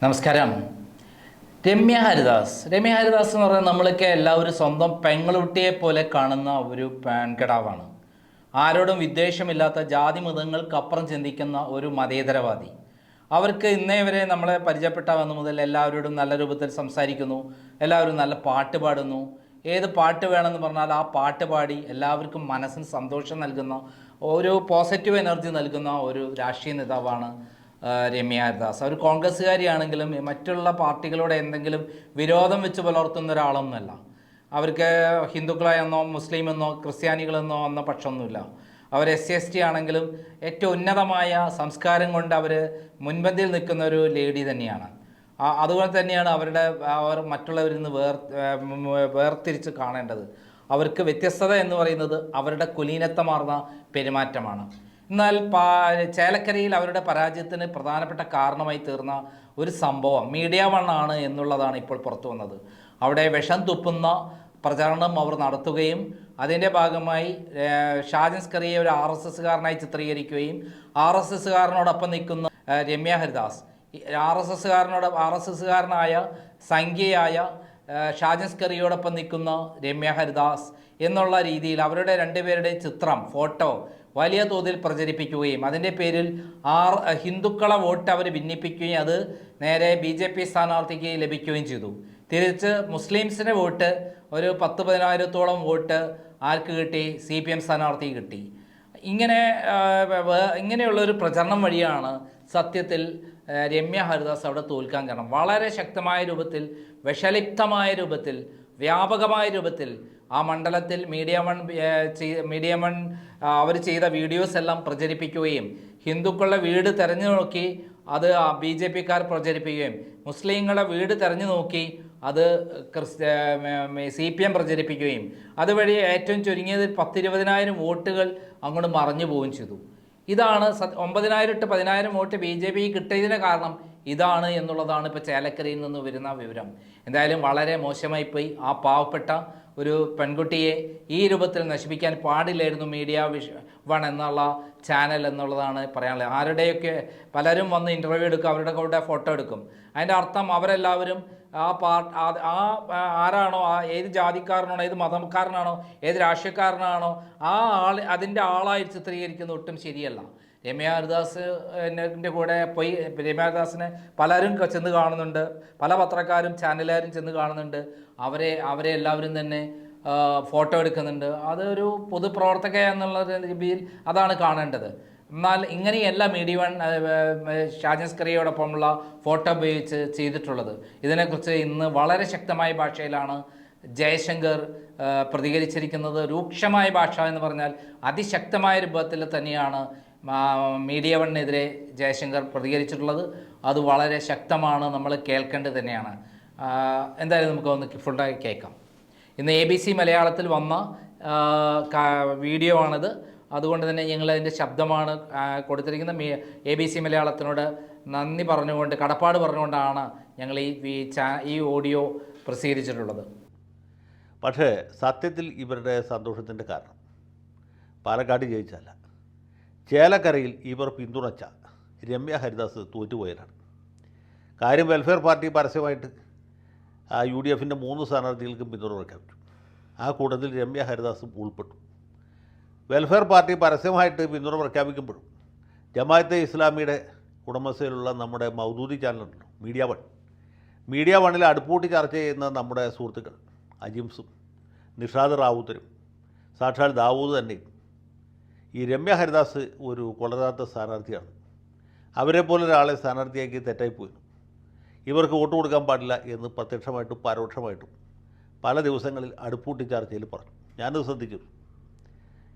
നമസ്കാരം. രമ്യ ഹരിദാസ് എന്ന് പറയുന്നത് നമ്മളൊക്കെ എല്ലാവരും സ്വന്തം പെങ്ങളുട്ടിയെ പോലെ കാണുന്ന ഒരു പെൺകിടാവാണ്. ആരോടും വിദ്വേഷമില്ലാത്ത, ജാതി മതങ്ങൾക്കപ്പുറം ചിന്തിക്കുന്ന ഒരു മതേതരവാദി. അവർക്ക് ഇന്നേ വരെ നമ്മളെ പരിചയപ്പെട്ട വന്നു മുതൽ എല്ലാവരോടും നല്ല രൂപത്തിൽ സംസാരിക്കുന്നു, എല്ലാവരും നല്ല പാട്ട് പാടുന്നു. ഏത് പാട്ട് വേണമെന്ന് പറഞ്ഞാൽ ആ പാട്ട് പാടി എല്ലാവർക്കും മനസ്സിന് സന്തോഷം നൽകുന്ന, ഒരു പോസിറ്റീവ് എനർജി നൽകുന്ന ഒരു രാഷ്ട്രീയ നേതാവാണ് രമ്യ ഹരിദാസ്. അവർ കോൺഗ്രസ്സുകാരിയാണെങ്കിലും മറ്റുള്ള പാർട്ടികളോട് എന്തെങ്കിലും വിരോധം വെച്ച് പുലർത്തുന്ന ഒരാളൊന്നുമല്ല. അവർക്ക് ഹിന്ദുക്കളെന്നോ മുസ്ലിമെന്നോ ക്രിസ്ത്യാനികളെന്നോ എന്ന പക്ഷമൊന്നുമില്ല. അവർ SC/ST ആണെങ്കിലും ഏറ്റവും ഉന്നതമായ സംസ്കാരം കൊണ്ട് അവർ മുൻപന്തിയിൽ നിൽക്കുന്ന ഒരു ലേഡി തന്നെയാണ്. അതുപോലെ തന്നെയാണ് അവർ മറ്റുള്ളവരിൽ നിന്ന് വേർതിരിച്ച് കാണേണ്ടത്. അവർക്ക് വ്യത്യസ്തത എന്ന് പറയുന്നത് അവരുടെ കുലീനത്വമാർന്ന പെരുമാറ്റമാണ്. എന്നാൽ ചേലക്കരയിൽ അവരുടെ പരാജയത്തിന് പ്രധാനപ്പെട്ട കാരണമായി തീർന്ന ഒരു സംഭവം മീഡിയ വൺ ആണ് എന്നുള്ളതാണ് ഇപ്പോൾ പുറത്തു വന്നത്. അവിടെ വിഷം തുപ്പുന്ന പ്രചാരണം അവർ നടത്തുകയും അതിൻ്റെ ഭാഗമായി ഷാജൻ സ്കറിയെ ഒരു RSSകാരനായി ചിത്രീകരിക്കുകയും RSSകാരനോടൊപ്പം നിൽക്കുന്ന രമ്യ ഹരിദാസ്, RSSകാരനായ സംഖ്യയായ ഷാജൻ സ്കറിയോടൊപ്പം നിൽക്കുന്ന രമ്യ ഹരിദാസ് എന്നുള്ള രീതിയിൽ അവരുടെ രണ്ടുപേരുടെ ചിത്രം, ഫോട്ടോ വലിയ തോതിൽ പ്രചരിപ്പിക്കുകയും അതിൻ്റെ പേരിൽ ഹിന്ദുക്കളെ വോട്ട് അവർ ഭിന്നിപ്പിക്കുകയും അത് നേരെ BJP സ്ഥാനാർത്ഥിക്ക് ലഭിക്കുകയും ചെയ്തു. തിരിച്ച് മുസ്ലിംസിൻ്റെ വോട്ട് ഒരു 10,000-15,000 വോട്ട് ആർക്ക് കിട്ടി? CPM സ്ഥാനാർത്ഥിക്ക് കിട്ടി. ഇങ്ങനെയുള്ളൊരു പ്രചരണം വഴിയാണ് സത്യത്തിൽ രമ്യ ഹരിദാസ് അവിടെ തോൽക്കാൻ കാരണം. വളരെ ശക്തമായ രൂപത്തിൽ, വിഷലിപ്തമായ രൂപത്തിൽ, വ്യാപകമായ രൂപത്തിൽ ആ മണ്ഡലത്തിൽ മീഡിയ വൺ അവർ ചെയ്ത വീഡിയോസ് എല്ലാം പ്രചരിപ്പിക്കുകയും ഹിന്ദുക്കളുടെ വീട് തെരഞ്ഞു നോക്കി അത് BJPക്കാർ പ്രചരിപ്പിക്കുകയും മുസ്ലിങ്ങളുടെ വീട് തെരഞ്ഞു നോക്കി അത് CPM പ്രചരിപ്പിക്കുകയും അതുവഴി ഏറ്റവും ചുരുങ്ങിയത് 10,000-20,000 വോട്ടുകൾ അങ്ങോട്ട് മറഞ്ഞു പോവുകയും ചെയ്തു. ഇതാണ് 9,000-10,000 വോട്ട് BJP കിട്ടിയതിന് കാരണം ഇതാണ് എന്നുള്ളതാണ് ഇപ്പോൾ ചേലക്കരയിൽ നിന്ന് വരുന്ന വിവരം. എന്തായാലും വളരെ മോശമായിപ്പോയി. ആ പാവപ്പെട്ട ഒരു പെൺകുട്ടിയെ ഈ രൂപത്തിൽ നശിപ്പിക്കാൻ പാടില്ലായിരുന്നു മീഡിയ വൺ എന്നുള്ള ചാനൽ എന്നുള്ളതാണ് പറയാനുള്ളത്. ആരുടെയൊക്കെ പലരും വന്ന് ഇൻ്റർവ്യൂ എടുക്കും, അവരുടെ കൂടെ ഫോട്ടോ എടുക്കും. അതിൻ്റെ അർത്ഥം അവരെല്ലാവരും ആരാണോ, ഏത് ജാതിക്കാരനാണോ, ഏത് മതക്കാരനാണോ, ഏത് രാഷ്ട്രീയക്കാരനാണോ അതിൻ്റെ ആളായി ചിത്രീകരിക്കുന്നത് ഒട്ടും ശരിയല്ല. രമ്യ ഹരിദാസിൻ്റെ കൂടെ പോയി രമ്യ ഹരിദാസിനെ പലരും ചെന്ന് കാണുന്നുണ്ട്, പല പത്രക്കാരും ചാനലുകാരും ചെന്ന് കാണുന്നുണ്ട്. അവരെ എല്ലാവരും തന്നെ ഫോട്ടോ എടുക്കുന്നുണ്ട്. അതൊരു പൊതുപ്രവർത്തക എന്നുള്ള രീതിയിൽ അതാണ് കാണേണ്ടത്. എന്നാൽ ഇങ്ങനെയല്ല മീഡിയ വൺ ഷാജൻ സ്കറിയോടൊപ്പമുള്ള ഫോട്ടോ ഉപയോഗിച്ച് ചെയ്തിട്ടുള്ളത്. ഇതിനെക്കുറിച്ച് ഇന്ന് വളരെ ശക്തമായ ഭാഷയിലാണ് ജയശങ്കർ പ്രതികരിച്ചിരിക്കുന്നത്. രൂക്ഷമായ ഭാഷ എന്ന് പറഞ്ഞാൽ അതിശക്തമായ രൂപത്തിൽ തന്നെയാണ് മീഡിയ വണ്ണിനെതിരെ ജയശങ്കർ പ്രതികരിച്ചിട്ടുള്ളത്. അത് വളരെ ശക്തമാണ്, നമ്മൾ കേൾക്കേണ്ടത് തന്നെയാണ്. എന്തായാലും നമുക്കൊന്ന് ഫുള്ളായി കേൾക്കാം. ഇന്ന് ABC മലയാളത്തിൽ വന്ന വീഡിയോ ആണിത്. അതുകൊണ്ട് തന്നെ ഞങ്ങളതിൻ്റെ ശബ്ദമാണ് കൊടുത്തിരിക്കുന്നത്. ABC മലയാളത്തിനോട് നന്ദി പറഞ്ഞുകൊണ്ട്, കടപ്പാട് പറഞ്ഞുകൊണ്ടാണ് ഞങ്ങൾ ഈ ഓഡിയോ പ്രസിദ്ധീകരിച്ചിട്ടുള്ളത്. പക്ഷേ സത്യത്തിൽ ഇവരുടെ സന്തോഷത്തിൻ്റെ കാരണം പാലക്കാട് ജയിച്ചല്ല, ചേലക്കരയിൽ ഇവർ പിന്തുണച്ച രമ്യ ഹരിദാസ് തോറ്റുപോയതാണ്. കാര്യം വെൽഫെയർ പാർട്ടി പരസ്യമായിട്ട് UDFൻ്റെ 3 സ്ഥാനാർത്ഥികൾക്കും പിന്തുണ പ്രഖ്യാപിച്ചു. ആ കൂട്ടത്തിൽ രമ്യ ഹരിദാസും ഉൾപ്പെട്ടു. വെൽഫെയർ പാർട്ടി പരസ്യമായിട്ട് പിന്തുണ പ്രഖ്യാപിക്കുമ്പോഴും ജമാഅത്തെ ഇസ്ലാമിയുടെ ഉടമസ്ഥയിലുള്ള നമ്മുടെ മൗദൂദി ചാനലുണ്ടല്ലോ, മീഡിയ വണ്ണിൽ അടുപ്പൂട്ടി ചർച്ച ചെയ്യുന്ന നമ്മുടെ സുഹൃത്തുക്കൾ അജിംസും നിഷാദ് റാവുത്തരും സാക്ഷാൽ ദാവൂദ് തന്നെയും ഈ രമ്യ ഹരിദാസ് ഒരു കൊള്ളരാത്ത സ്ഥാനാർത്ഥിയാണ്, അവരെപ്പോലെ ഒരാളെ സ്ഥാനാർത്ഥിയാക്കി തെറ്റായിപ്പോയിരുന്നു, ഇവർക്ക് വോട്ട് കൊടുക്കാൻ പാടില്ല എന്ന് പ്രത്യക്ഷമായിട്ടും പരോക്ഷമായിട്ടും പല ദിവസങ്ങളിൽ അടുപ്പൂട്ടി ചർച്ചയിൽ പറഞ്ഞു. ഞാനത് ശ്രദ്ധിച്ചു.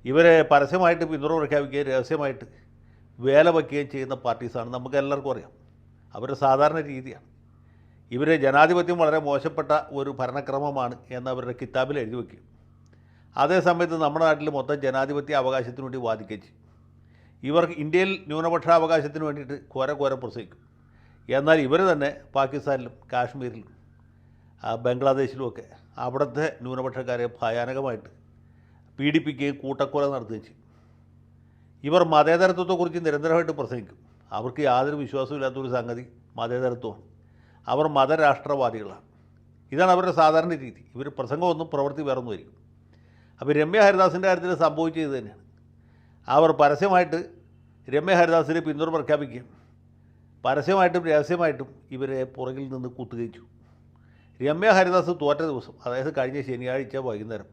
ഇവരെ പരസ്യമായിട്ട് പിന്തുണ പ്രഖ്യാപിക്കുകയും രഹസ്യമായിട്ട് വേല വയ്ക്കുകയും ചെയ്യുന്ന പാർട്ടീസാണ്, നമുക്ക് എല്ലാവർക്കും അറിയാം. അവരുടെ സാധാരണ രീതിയാണ്. ഇവരെ ജനാധിപത്യം വളരെ മോശപ്പെട്ട ഒരു ഭരണക്രമമാണ് എന്ന് അവരുടെ കിതാബിൽ എഴുതി വയ്ക്കും. അതേസമയത്ത് നമ്മുടെ നാട്ടിൽ മൊത്തം ജനാധിപത്യ അവകാശത്തിന് വേണ്ടി വാദിക്കുകയും ചെയ്യും. ഇവർ ഇന്ത്യയിൽ ന്യൂനപക്ഷാവകാശത്തിന് വേണ്ടിയിട്ട് കോര പ്രസംഗിക്കും. എന്നാൽ ഇവർ തന്നെ പാകിസ്ഥാനിലും കാശ്മീരിലും ബംഗ്ലാദേശിലുമൊക്കെ അവിടുത്തെ ന്യൂനപക്ഷക്കാരെ ഭയാനകമായിട്ട് പീഡിപ്പിക്കുകയും കൂട്ടക്കൊല നടത്തുകയും ചെയ്യും. ഇവർ മതേതരത്വത്തെക്കുറിച്ച് നിരന്തരമായിട്ട് പ്രസംഗിക്കും. അവർക്ക് യാതൊരു വിശ്വാസമില്ലാത്തൊരു സംഗതി മതേതരത്വമാണ്. അവർ മതരാഷ്ട്രവാദികളാണ്. ഇതാണ് അവരുടെ സാധാരണ രീതി. ഇവർ പ്രസംഗമൊന്നും പ്രവൃത്തി വേറൊന്നുമായിരിക്കും. അപ്പോൾ രമ്യ ഹരിദാസിൻ്റെ കാര്യത്തിൽ സംഭവിച്ചത് തന്നെയാണ്. അവർ പരസ്യമായിട്ട് രമ്യ ഹരിദാസിന് പിന്തുണ പ്രഖ്യാപിക്കുകയും പരസ്യമായിട്ടും രഹസ്യമായിട്ടും ഇവരെ പുറകിൽ നിന്ന് കുത്തുകയും ചെയ്തു. രമ്യ ഹരിദാസ് തോറ്റ ദിവസം, അതായത് കഴിഞ്ഞ ശനിയാഴ്ച വൈകുന്നേരം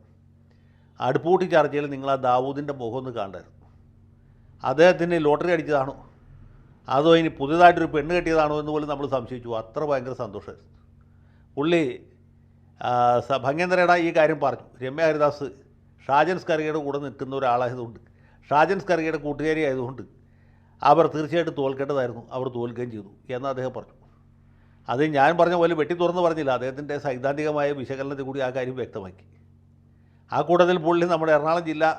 അടുപ്പൂട്ടി ചർച്ചയിൽ നിങ്ങൾ ആ ദാവൂദിൻ്റെ മുഖം ഒന്ന് കണ്ടായിരുന്നു. അദ്ദേഹത്തിന് ലോട്ടറി അടിച്ചതാണോ അതോ ഇനി പുതിയതായിട്ടൊരു പെണ്ണ് കെട്ടിയതാണോ എന്ന് പോലും നമ്മൾ സംശയിച്ചു. അത്ര ഭയങ്കര സന്തോഷമായിരുന്നു. പുള്ളി ഭംഗേന്ദ്രയുടെ ഈ കാര്യം പറഞ്ഞു. രമ്യ ഹരിദാസ് ഷാജൻ സ്കറിയയുടെ കൂടെ നിൽക്കുന്ന ഒരാളായതുകൊണ്ട്, ഷാജൻ സ്കറിയയുടെ കൂട്ടുകാരി ആയതുകൊണ്ട് അവർ തീർച്ചയായിട്ടും തോൽക്കേണ്ടതായിരുന്നു, അവർ തോൽക്കുകയും ചെയ്തു എന്ന് അദ്ദേഹം പറഞ്ഞു. അത് ഞാൻ പറഞ്ഞ പോലെ വെട്ടി തുറന്ന് പറഞ്ഞില്ല, അദ്ദേഹത്തിൻ്റെ സൈദ്ധാന്തികമായ വിശകലനത്തിൽ കൂടി ആ കാര്യം വ്യക്തമാക്കി. ആ കൂട്ടത്തിൽ പുള്ളി നമ്മുടെ എറണാകുളം ജില്ലാ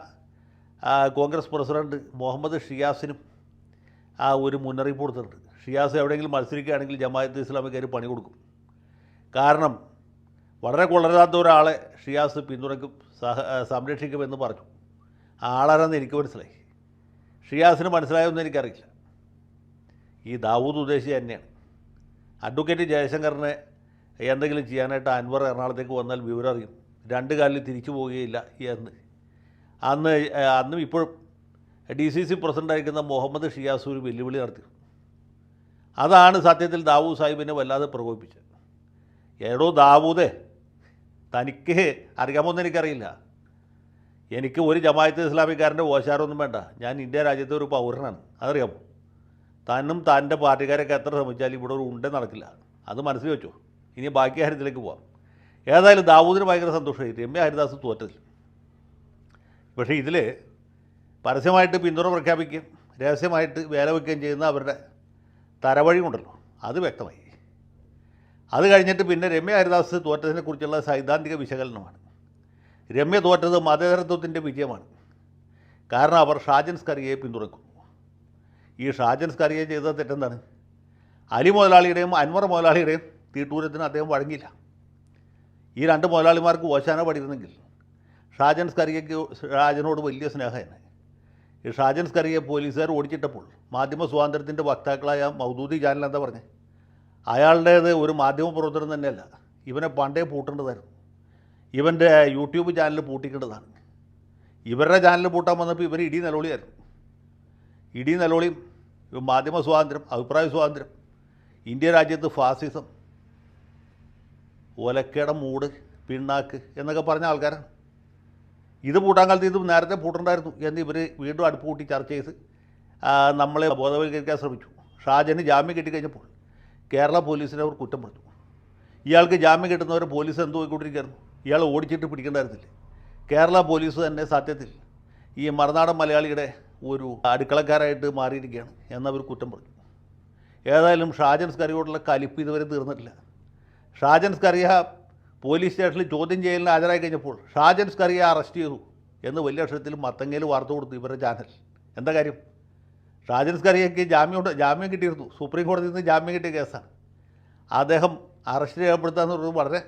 കോൺഗ്രസ് പ്രസിഡന്റ് മുഹമ്മദ് ഷിയാസിനും ആ ഒരു മുന്നറിയിപ്പ് കൊടുത്തിട്ടുണ്ട്. ഷിയാസ് എവിടെയെങ്കിലും മത്സരിക്കുകയാണെങ്കിൽ ജമാഅത്ത് ഇസ്ലാമിക്കാർ പണി കൊടുക്കും. കാരണം വളരെ കൊള്ളരുതാത്ത ഒരാളെ ഷിയാസ് പിന്തുണയ്ക്കും, സംരക്ഷിക്കുമെന്ന് പറഞ്ഞു. ആ ആളാരെന്ന് എനിക്ക് മനസ്സിലായി. ഷിയാസിന് മനസ്സിലായൊന്നും എനിക്കറിയില്ല. ഈ ദാവൂദ് ഉദ്ദേശിച്ച് തന്നെയാണ്. അഡ്വക്കേറ്റ് ജയശങ്കറിനെ എന്തെങ്കിലും ചെയ്യാനായിട്ട് അൻവർ എറണാകുളത്തേക്ക് വന്നാൽ വിവരം അറിയും, രണ്ട് കാലിൽ തിരിച്ചു പോവുകയില്ല എന്ന്. അന്നും ഇപ്പോഴും DCC പ്രസിഡൻ്റായിരിക്കുന്ന മുഹമ്മദ് ഷിയാസ് ഒരു വെല്ലുവിളി നടത്തി. അതാണ് സത്യത്തിൽ ദാവൂദ് സാഹിബിനെ വല്ലാതെ പ്രകോപിപ്പിച്ചത്. ഏടോ ദാവൂദേ, തനിക്ക് അറിയാമോന്ന് എനിക്കറിയില്ല. എനിക്ക് ഒരു ജമാഅത്ത് ഇസ്ലാമിക്കാരൻ്റെ ഓശാരമൊന്നും വേണ്ട. ഞാൻ ഇന്ത്യ രാജ്യത്തെ ഒരു പൗരനാണ്, അതറിയാമോ? താനും തൻ്റെ പാർട്ടിക്കാരൊക്കെ എത്ര ശ്രമിച്ചാലും ഇവിടെ ഒരു ഉണ്ട നടക്കില്ല. അത് മനസ്സിൽ വെച്ചോ. ഇനി ബാക്കി കാര്യത്തിലേക്ക് പോകാം. ഏതായാലും ദാവൂദിന് ഭയങ്കര സന്തോഷമായി രമ്യ ഹരിദാസ് തോറ്റതിൽ. പക്ഷേ ഇതിൽ പരസ്യമായിട്ട് പിന്തുണ പ്രഖ്യാപിക്കുകയും രഹസ്യമായിട്ട് വേല വയ്ക്കുകയും ചെയ്യുന്ന അവരുടെ തരവഴി ഉണ്ടല്ലോ, അത് വ്യക്തമായി. അത് കഴിഞ്ഞിട്ട് പിന്നെ രമ്യ ഹരിദാസ് തോറ്റതിനെക്കുറിച്ചുള്ള സൈദ്ധാന്തിക വിശകലനമാണ്. രമ്യ തോറ്റത് മതേതരത്വത്തിൻ്റെ വിജയമാണ്. കാരണം അവർ ഷാജൻ സ്കറിയയെ പിന്തുണക്കുന്നു. ഈ ഷാജൻ സ്കറിയ ചെയ്ത തെറ്റെന്താണ്? അലി മുതലാളിയുടെയും അൻവർ മുതലാളിയുടെയും തീട്ടൂരത്തിന് അദ്ദേഹം വഴങ്ങിയില്ല. ഈ രണ്ട് മുതലാളിമാർക്ക് ഓശാന പടിയിരുന്നെങ്കിൽ ഷാജൻ സ്കറിയയ്ക്ക് ഷാജനോട് വലിയ സ്നേഹമാണ്. ഈ ഷാജൻ സ്കറിയെ പോലീസുകാർ ഓടിച്ചിട്ടപ്പോൾ മാധ്യമ സ്വാതന്ത്ര്യത്തിൻ്റെ വക്താക്കളായ മൗദൂദി ചാനൽ എന്താ പറഞ്ഞത്? അയാളുടേത് ഒരു മാധ്യമ പ്രവർത്തനം തന്നെയല്ല, ഇവനെ പണ്ടേ പൂട്ടേണ്ടതായിരുന്നു. ഇവൻ്റെ യൂട്യൂബ് ചാനൽ പൂട്ടിക്കേണ്ടതാണ്. ഇവരുടെ ചാനൽ പൂട്ടാൻ വന്നപ്പോൾ ഇവർ ഇടി നിലവിളിയായിരുന്നു. ഇടി നിലവിളിയും മാധ്യമ സ്വാതന്ത്ര്യം, അഭിപ്രായ സ്വാതന്ത്ര്യം, ഇന്ത്യ രാജ്യത്ത് ഫാസിസം, ഒലക്കേട മൂട്, പിണ്ണാക്ക് എന്നൊക്കെ പറഞ്ഞ ആൾക്കാരാണ്. ഇത് പൂട്ടാൻ കാലത്ത് ഇത് നേരത്തെ പൂട്ടണ്ടായിരുന്നു എന്ന് ഇവർ വീണ്ടും അടുപ്പ് കൂട്ടി ചർച്ച ചെയ്ത് നമ്മളെ ബോധവൽക്കരിക്കാൻ ശ്രമിച്ചു. ഷാജന് ജാമ്യം കിട്ടിക്കഴിഞ്ഞപ്പോൾ കേരള പോലീസിനെ അവർ കുറ്റപ്പെടുത്തു. ഇയാൾക്ക് ജാമ്യം കിട്ടുന്നവരെ പോലീസ് എന്ത് പോയിക്കൊണ്ടിരിക്കുകയായിരുന്നു? ഇയാൾ ഓടിച്ചിട്ട് പിടിക്കേണ്ടായിരുന്നില്ലേ? കേരള പോലീസ് തന്നെ സത്യത്തിൽ ഈ മറുനാടൻ മലയാളിയുടെ ഒരു അടുക്കളക്കാരായിട്ട് മാറിയിരിക്കുകയാണ് എന്നവർ കുറ്റം പറഞ്ഞു. ഏതായാലും ഷാജൻ സ്കറിയോടുള്ള കലിപ്പ് ഇതുവരെ തീർന്നിട്ടില്ല. ഷാജൻ സ്കറിയ പോലീസ് സ്റ്റേഷനിൽ ചോദ്യം ചെയ്യലിന് ഹാജരായി കഴിഞ്ഞപ്പോൾ ഷാജൻ സ്കറിയെ അറസ്റ്റ് ചെയ്തു എന്ന് വലിയ അക്ഷരത്തിൽ മത്തങ്ങയിൽ വാർത്ത കൊടുത്തു ഇവരുടെ ചാനൽ. എന്താ കാര്യം? ഷാജൻ സ്കറിയയ്ക്ക് ജാമ്യം കിട്ടിയിരുന്നു. സുപ്രീം കോടതിയിൽ നിന്ന് ജാമ്യം കിട്ടിയ കേസാണ്. അദ്ദേഹം അറസ്റ്റ് രേഖപ്പെടുത്തുക എന്ന് പറയുന്നത് വളരെ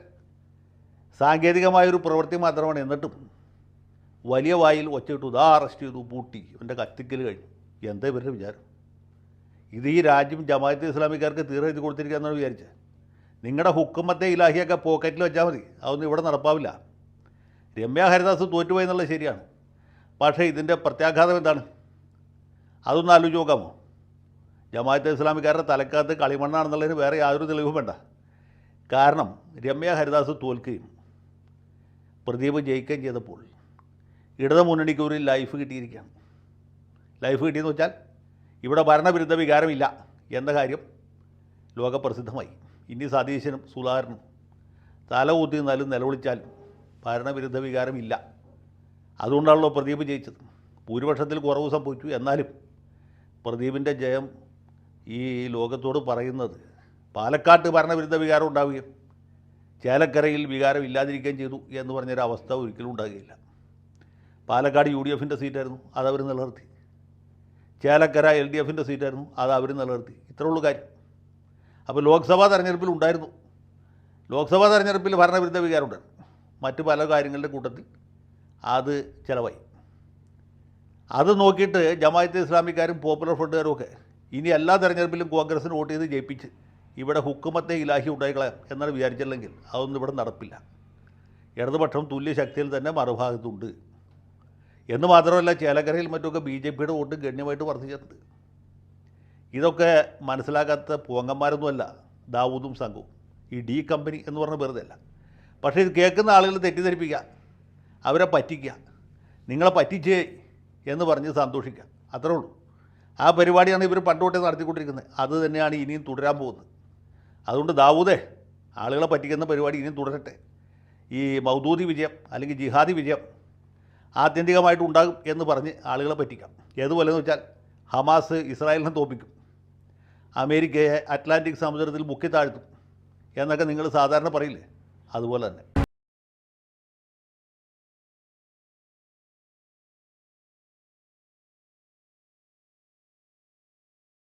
സാങ്കേതികമായൊരു പ്രവൃത്തി മാത്രമാണ്. എന്നിട്ടും വലിയ വായിൽ ഒച്ചയിട്ടു, ഇതാ അറസ്റ്റ് ചെയ്തു, പൂട്ടി, ഇവൻ്റെ കത്തിക്കൽ കഴിഞ്ഞു. എന്താ ഇവരുടെ വിചാരം? ഇത് ഈ രാജ്യം ജമാഅത്തെ ഇസ്ലാമിക്കാർക്ക് തീരെഴുതി കൊടുത്തിരിക്കുക എന്നാണ് വിചാരിച്ചത്. നിങ്ങളുടെ ഹുക്കുമത്തെ ഇലാഹിയൊക്കെ പോക്കറ്റിൽ വെച്ചാൽ മതി, അതൊന്നും ഇവിടെ നടപ്പാവില്ല. രമ്യ ഹരിദാസ് തോറ്റുപോയി എന്നുള്ളത് ശരിയാണ്. പക്ഷേ ഇതിൻ്റെ പ്രത്യാഘാതം എന്താണ്? അതൊന്നും ആലോചിച്ച് നോക്കാമോ? ജമാഅത്തെ ഇസ്ലാമിക്കാരുടെ തലക്കകത്ത് കളിമണ്ണാണെന്നുള്ളതിന് വേറെ യാതൊരു തെളിവും വേണ്ട. കാരണം രമ്യ ഹരിദാസ് തോൽക്കുകയും പ്രദീപ് ജയിക്കുകയും ചെയ്തപ്പോൾ ഇടത് മുന്നണിക്ക് ഒരു ലൈഫ് കിട്ടിയിരിക്കുകയാണ്. ലൈഫ് കിട്ടിയെന്ന് വെച്ചാൽ ഇവിടെ ഭരണവിരുദ്ധ വികാരമില്ല എന്ന കാര്യം ലോകപ്രസിദ്ധമായി. ഇനി സതീശനും സുധാകരനും തല ഊത്തി നിന്നാലും നിലവിളിച്ചാലും ഭരണവിരുദ്ധ വികാരമില്ല. അതുകൊണ്ടാണല്ലോ പ്രദീപ് ജയിച്ചത്. ഭൂരിപക്ഷത്തിൽ കുറവ് സംഭവിച്ചു. എന്നാലും പ്രദീപിൻ്റെ ജയം ഈ ലോകത്തോട് പറയുന്നത് പാലക്കാട്ട് ഭരണവിരുദ്ധ വികാരം ഉണ്ടാവുകയും ചേലക്കരയിൽ വികാരം ഇല്ലാതിരിക്കുകയും ചെയ്തു എന്ന് പറഞ്ഞൊരവസ്ഥ ഒരിക്കലും ഉണ്ടാകുകയില്ല. പാലക്കാട് UDFൻ്റെ സീറ്റായിരുന്നു, അതവർ നിലനിർത്തി. ചേലക്കര LDFൻ്റെ സീറ്റായിരുന്നു, അത് അവർ നിലനിർത്തി. ഇത്രേ ഉള്ളൂ കാര്യം. അപ്പോൾ ലോക്സഭാ തെരഞ്ഞെടുപ്പിൽ ഉണ്ടായിരുന്നു. ലോക്സഭാ തെരഞ്ഞെടുപ്പിൽ ഭരണവിരുദ്ധ വികാരം ഉണ്ടായിരുന്നു. മറ്റ് പല കാര്യങ്ങളുടെ കൂട്ടത്തിൽ അത് ചിലവായി. അത് നോക്കിയിട്ട് ജമാഅത്തെ ഇസ്ലാമിക്കാരും പോപ്പുലർ ഫ്രണ്ടുകാരും ഒക്കെ ഇനി എല്ലാ തെരഞ്ഞെടുപ്പിലും കോൺഗ്രസിന് വോട്ട് ചെയ്ത് ജയിപ്പിച്ച് ഇവിടെ ഹുക്കുമത്തെ ഇലാഹി ഉണ്ടായിക്കളയാം എന്നാണ് വിചാരിച്ചില്ലെങ്കിൽ അതൊന്നും ഇവിടെ നടപ്പില്ല. ഇടതുപക്ഷം തുല്യ ശക്തിയിൽ തന്നെ മറുഭാഗത്തുണ്ട് എന്ന് മാത്രമല്ല, ചേലക്കരയിൽ മറ്റൊക്കെ BJP യുടെ വോട്ട് ഗണ്യമായിട്ട് വർദ്ധിച്ചിട്ടുണ്ട്. ഇതൊക്കെ മനസ്സിലാക്കാത്ത പോങ്ങന്മാരൊന്നുമല്ല ദാവൂദും സംഘവും. ഈ ഡി കമ്പനി എന്ന് പറഞ്ഞ വെറുതെ അല്ല. പക്ഷേ ഇത് കേൾക്കുന്ന ആളുകൾ തെറ്റിദ്ധരിപ്പിക്കുക, അവരെ പറ്റിക്കുക, നിങ്ങളെ പറ്റിച്ചേ എന്ന് പറഞ്ഞ് സന്തോഷിക്കുക, അത്രേ ഉള്ളൂ. ആ പരിപാടിയാണ് ഇവർ പണ്ടോട്ടേ നടത്തിക്കൊണ്ടിരിക്കുന്നത്. അത് തന്നെയാണ് ഇനിയും തുടരാൻ പോകുന്നത്. അതുകൊണ്ട് ദാവൂദേ, ആളുകളെ പറ്റിക്കുന്ന പരിപാടി ഇനിയും തുടരട്ടെ. ഈ മൗദൂദി വിജയം അല്ലെങ്കിൽ ജിഹാദി വിജയം ആത്യന്തികമായിട്ട് ഉണ്ടാകും എന്ന് പറഞ്ഞ് ആളുകളെ പറ്റിക്കാം. ഏതുപോലെ എന്ന് വെച്ചാൽ ഹമാസ് ഇസ്രായേലിനെ തോൽപ്പിക്കും, അമേരിക്കയെ അറ്റ്ലാന്റിക് സമുദ്രത്തിൽ മുക്കി താഴ്ത്തും എന്നൊക്കെ നിങ്ങൾ സാധാരണ പറയില്ലേ, അതുപോലെ തന്നെ.